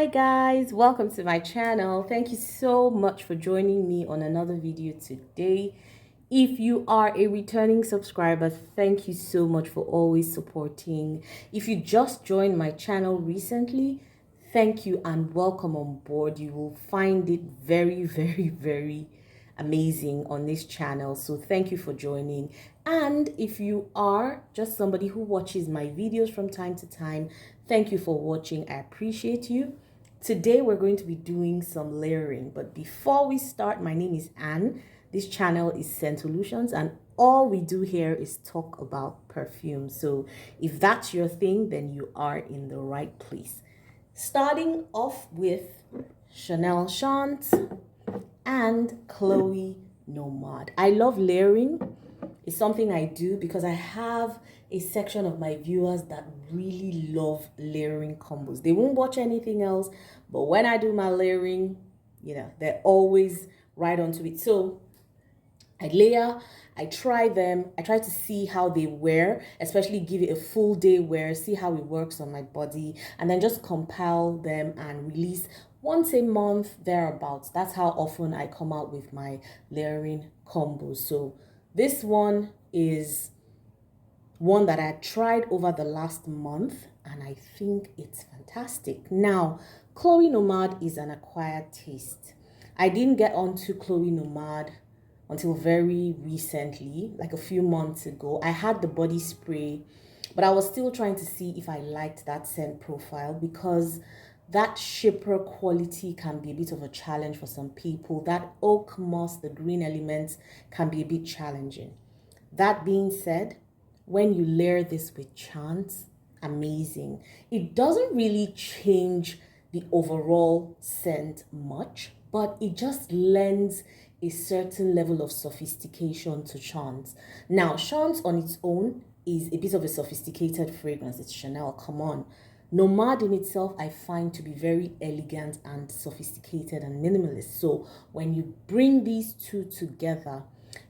Hi guys, welcome to my channel. Thank you so much for joining me on another video today. If you are a returning subscriber, thank you so much for always supporting. If you just joined my channel recently, thank you and welcome on board. You will find it very amazing on this channel. So thank you for joining. And if you are just somebody who watches my videos from time to time, thank you for watching. I appreciate you. Today we're going to be doing some layering, but before we start, my name is Anne. This channel is Scent Solutions and all we do here is talk about perfume. So if that's your thing, then you are in the right place. Starting off with Chanel Chant and Chloe Nomad. I love layering. It's something I do because I have a section of my viewers that really love layering combos. They won't watch anything else, but when I do my layering, they're always right onto it. So I layer, I try them, I try to see how they wear, especially give it a full day wear, see how it works on my body, and then just compile them and release once a month, thereabouts. That's how often I come out with my layering combos. So this one is one that I tried over the last month and I think it's fantastic. Now, Chloe Nomad is an acquired taste. I didn't get onto Chloe Nomad until very recently, like a few months ago. I had the body spray, but I was still trying to see if I liked that scent profile because that shipper quality can be a bit of a challenge for some people. That oak moss, the green elements, can be a bit challenging. That being said, when you layer this with Chance, amazing. It doesn't really change the overall scent much, but it just lends a certain level of sophistication to Chance. Now, Chance on its own is a bit of a sophisticated fragrance. It's Chanel, come on. Nomad in itself, I find to be very elegant and sophisticated and minimalist. So when you bring these two together,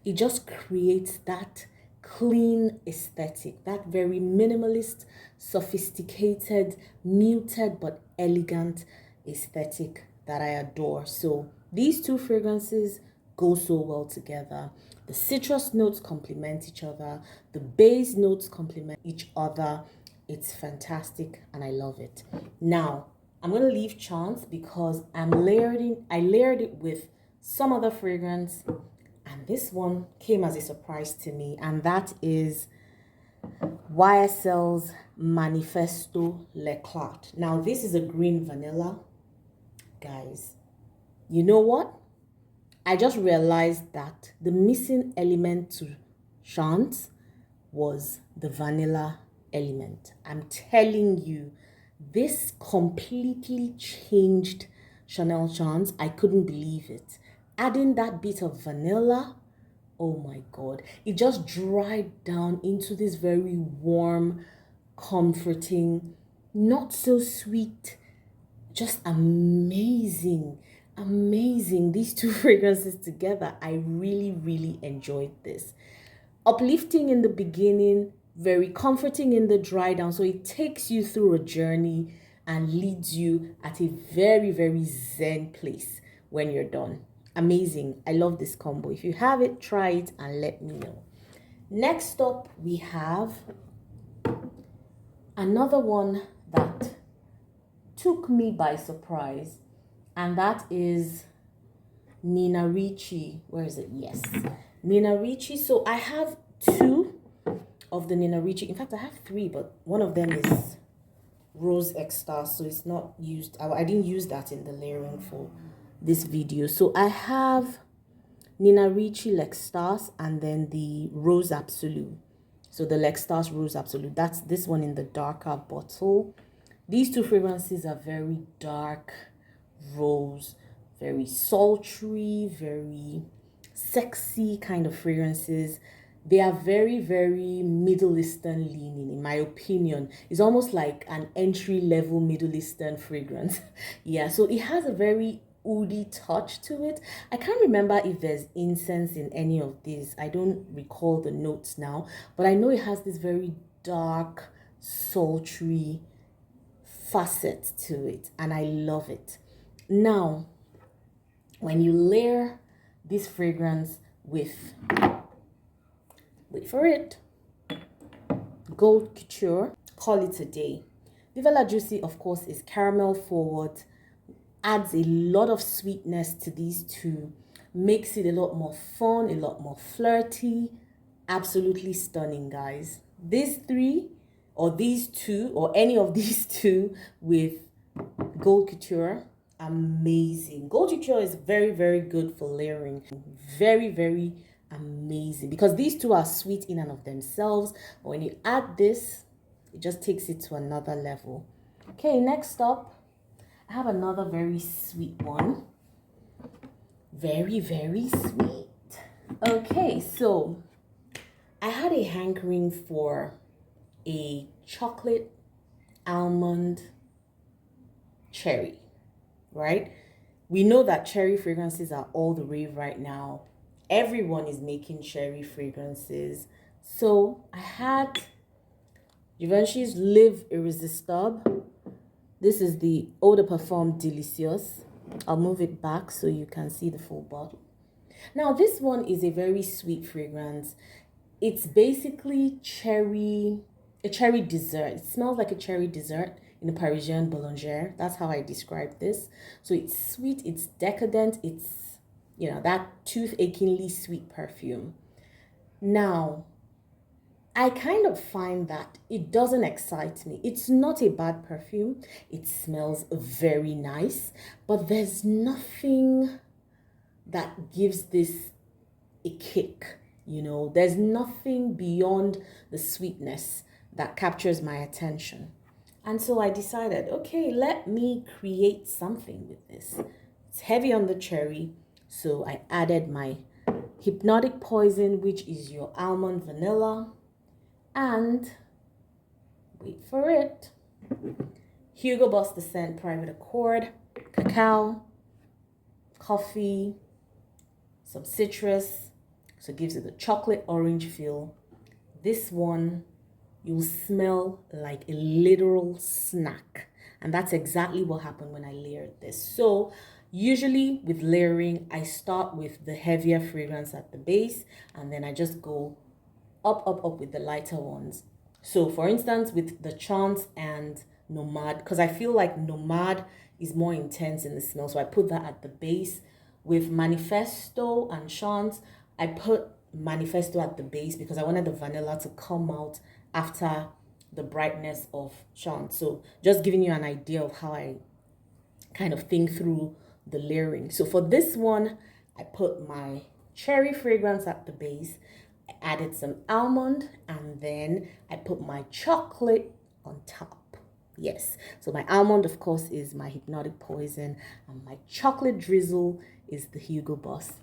it just creates that clean aesthetic, that very minimalist, sophisticated, muted, but elegant aesthetic that I adore. So these two fragrances go so well together. The citrus notes complement each other. The base notes complement each other. It's fantastic and I love it. Now, I'm going to leave Chance because I layered it with some other fragrance. And this one came as a surprise to me, and that is YSL's Manifesto L'Eclat. Now, this is a green vanilla. Guys, you know what? I just realized that the missing element to Chance was the vanilla element. I'm telling you, this completely changed Chanel Chance. I couldn't believe it. Adding that bit of vanilla, oh my God, it just dried down into this very warm, comforting, not so sweet, just amazing. These two fragrances together, I really enjoyed this. Uplifting in the beginning, very comforting in the dry down. So it takes you through a journey and leads you at a very zen place when you're done. Amazing. I love this combo. If you have it, try it and let me know. Next up, we have another one that took me by surprise, and that is Nina Ricci. Where is it? Yes, Nina Ricci. So I have two of the Nina Ricci. In fact, I have three, but one of them is Rose Extase, so it's not used. I didn't use that in the layering for this video. So I have Nina Ricci L'Extase and then the Rose Absolute. So the L'Extase Rose Absolute, that's this one in the darker bottle. These two fragrances are very dark rose, very sultry, very sexy kind of fragrances. They are very Middle Eastern leaning, in my opinion. It's almost like an entry-level Middle Eastern fragrance. Yeah, so it has a very oody touch to it. I can't remember if there's incense in any of these. I don't recall the notes now, but I know it has this very dark, sultry facet to it, and I love it. Now, when you layer this fragrance with, wait for it, Gold Couture, call it a day. Viva La Juicy, of course, is caramel forward, adds a lot of sweetness to these two, makes it a lot more fun, a lot more flirty. Absolutely stunning, guys. These three, or these two, or any of these two with Gold Couture, amazing. Gold Couture is very, very good for layering. Very, very amazing, because these two are sweet in and of themselves, but when you add this, it just takes it to another level. Okay, next up, I have another very sweet one. Very, very sweet. Okay, so I had a hankering for a chocolate almond cherry, right? We know that cherry fragrances are all the rave right now. Everyone is making cherry fragrances. So I had Givenchy's Live Irresistible. This is the Eau de Parfum Delicious. I'll move it back so you can see the full bottle. Now, this one is a very sweet fragrance. It's basically a cherry dessert. It smells like a cherry dessert in a Parisian boulanger. That's how I describe this. So it's sweet, it's decadent, it's, you know, that tooth-achingly sweet perfume. Now, I kind of find that it doesn't excite me. It's not a bad perfume. It smells very nice, but there's nothing that gives this a kick. You know, there's nothing beyond the sweetness that captures my attention. And so I decided, okay, let me create something with this. It's heavy on the cherry, so I added my Hypnotic Poison, which is your almond vanilla, and wait for it, Hugo Boss The Scent Private Accord, cacao, coffee, some citrus, so it gives it a chocolate orange feel. This one, you'll smell like a literal snack. And that's exactly what happened when I layered this. So usually with layering, I start with the heavier fragrance at the base, and then I just go up with the lighter ones. So for instance, with the Chance and Nomad, because I feel like Nomad is more intense in the smell, so I put that at the base. With Manifesto and Chance, I put Manifesto at the base because I wanted the vanilla to come out after the brightness of Chance. So just giving you an idea of how I kind of think through the layering. So for this one, I put my cherry fragrance at the base, I added some almond, and then I put my chocolate on top. Yes, so my almond, of course, is my Hypnotic Poison, and my chocolate drizzle is the Hugo Boss.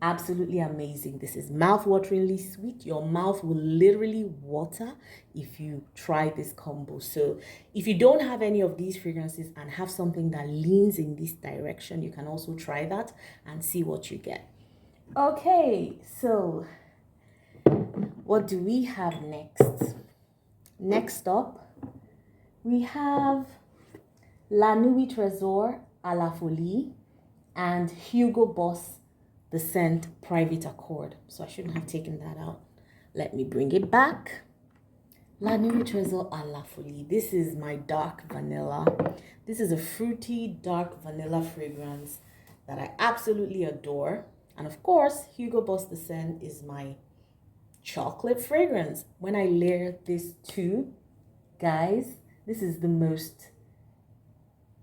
Absolutely amazing. This is mouth-wateringly sweet. Your mouth will literally water if you try this combo. So if you don't have any of these fragrances and have something that leans in this direction, you can also try that and see what you get. Okay, so what do we have next? Next up, we have La Nuit Trésor à la Folie and Hugo Boss The Scent Private Accord. So I shouldn't have taken that out. Let me bring it back. La Nuit Trésor à la Folie. This is my dark vanilla. This is a fruity dark vanilla fragrance that I absolutely adore. And of course, Hugo Boss The Scent is my chocolate fragrance. When I layer this two, guys, this is the most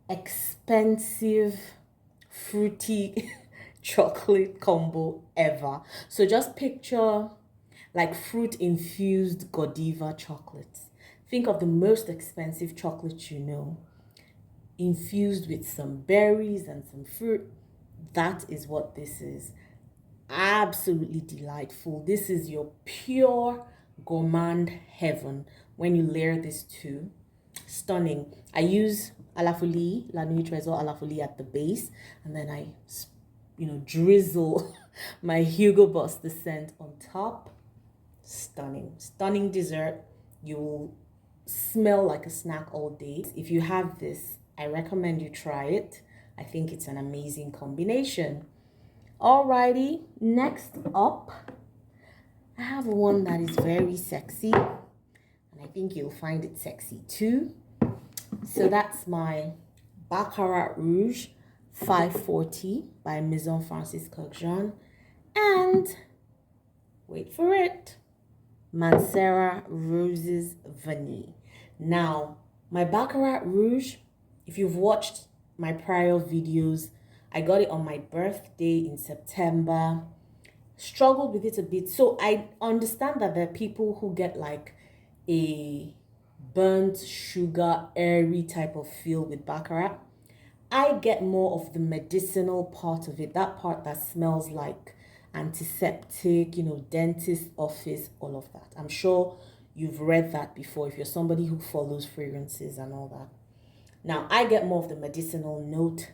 expensive fruity chocolate combo ever. So just picture like fruit infused Godiva chocolates. Think of the most expensive chocolate you know, infused with some berries and some fruit. That is what this is. Absolutely delightful. This is your pure gourmand heaven when you layer this too. Stunning. I use à la folie, La Nuit Trésor à la Folie at the base, and then I, drizzle my Hugo Boss The Scent on top. Stunning. Stunning dessert. You will smell like a snack all day. If you have this, I recommend you try it. I think it's an amazing combination. Alrighty, next up, I have one that is very sexy, and I think you'll find it sexy too. So that's my Baccarat Rouge 540 by Maison Francis Kurkdjian, and wait for it, Mancera Roses Vanille. Now, my Baccarat Rouge, if you've watched my prior videos, I got it on my birthday in September. Struggled with it a bit. So I understand that there are people who get like a burnt sugar, airy type of feel with Baccarat. I get more of the medicinal part of it, that part that smells like antiseptic, dentist office, all of that. I'm sure you've read that before if you're somebody who follows fragrances and all that. Now, I get more of the medicinal note,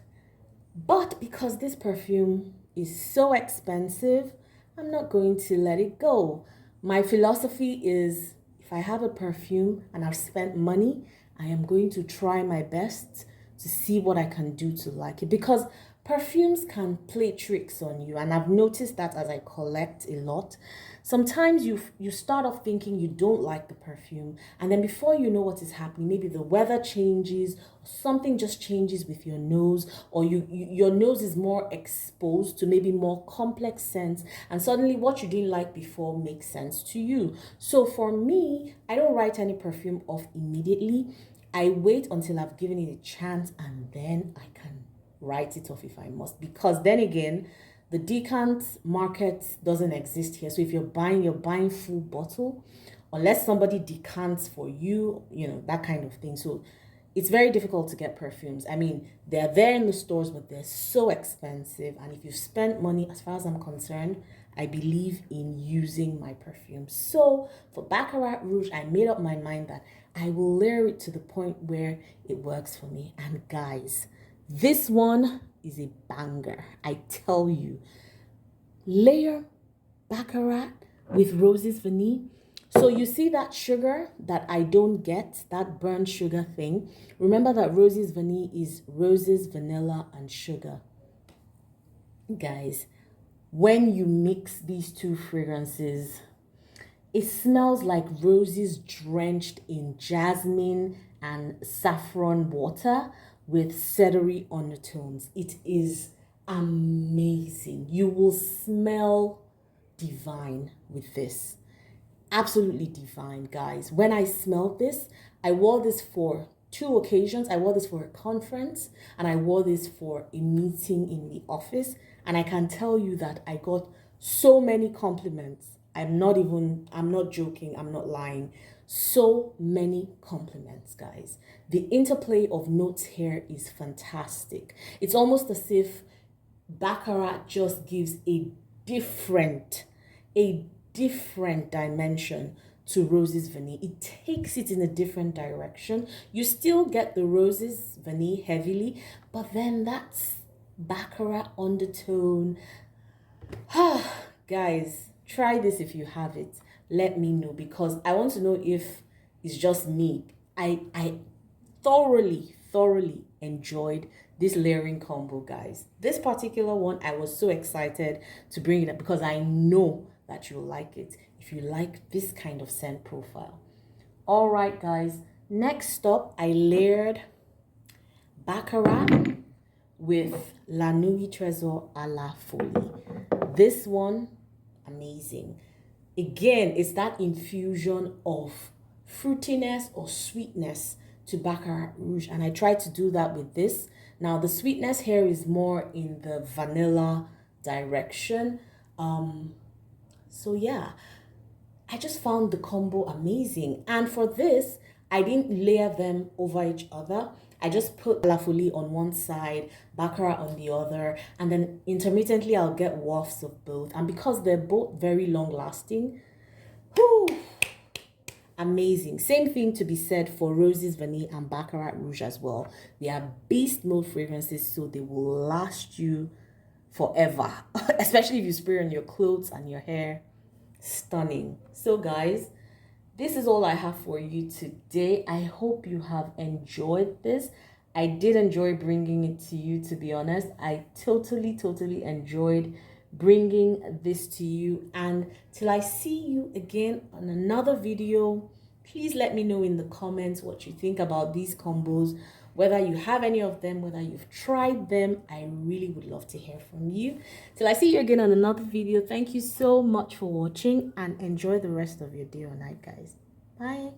but because this perfume is so expensive, I'm not going to let it go. My philosophy is if I have a perfume and I've spent money, I am going to try my best to see what I can do to like it, because perfumes can play tricks on you, and I've noticed that as I collect a lot. Sometimes you start off thinking you don't like the perfume, and then before you know what is happening, maybe the weather changes, or something just changes with your nose, or your nose is more exposed to maybe more complex scents, and suddenly what you didn't like before makes sense to you. So for me, I don't write any perfume off immediately. I wait until I've given it a chance, and then I can write it off if I must, because then again, the decant market doesn't exist here. So if you're buying full bottle, unless somebody decants for you, that kind of thing. So it's very difficult to get perfumes. I mean, they're there in the stores, but they're so expensive. And if you've spent money, as far as I'm concerned, I believe in using my perfume. So for Baccarat Rouge, I made up my mind that I will layer it to the point where it works for me. And guys, this one is a banger, I tell you. Layer Baccarat with Roses Vanille. So you see that sugar that I don't get, that burnt sugar thing. Remember that Roses Vanille is roses, vanilla, and sugar. Guys, when you mix these two fragrances, it smells like roses drenched in jasmine and saffron water with cedary undertones. It is amazing. You will smell divine with this. Absolutely divine, guys. When I smelled this, I wore this for 2 occasions. I wore this for a conference, and I wore this for a meeting in the office. And I can tell you that I got so many compliments. I'm not joking, I'm not lying. So many compliments, guys. The interplay of notes here is fantastic. It's almost as if Baccarat just gives a different dimension to Roses Vanille. It takes it in a different direction. You still get the Roses Vanille heavily, but then that's Baccarat undertone. Guys, try this if you have it. Let me know, because I want to know if it's just me. I thoroughly enjoyed this layering combo, guys. This particular one, I was so excited to bring it up because I know that you'll like it if you like this kind of scent profile. All right, guys. Next up, I layered Baccarat with La Nuit Trésor à la Folie. This one, amazing. Again, it's that infusion of fruitiness or sweetness to Baccarat Rouge, and I tried to do that with this. Now, the sweetness here is more in the vanilla direction. So yeah, I just found the combo amazing. And for this, I didn't layer them over each other. I just put La Folie on one side, Baccarat on the other, and then intermittently I'll get wafts of both. And because they're both very long lasting, whew, amazing. Same thing to be said for Roses Vanille and Baccarat Rouge as well. They are beast mode fragrances, so they will last you forever, especially if you spray on your clothes and your hair. Stunning. So guys, this is all I have for you today. I hope you have enjoyed this. I did enjoy bringing it to you, to be honest. I totally enjoyed bringing this to you. And till I see you again on another video, please let me know in the comments what you think about these combos, whether you have any of them, whether you've tried them. I really would love to hear from you. Till I see you again on another video, thank you so much for watching and enjoy the rest of your day or night, guys. Bye.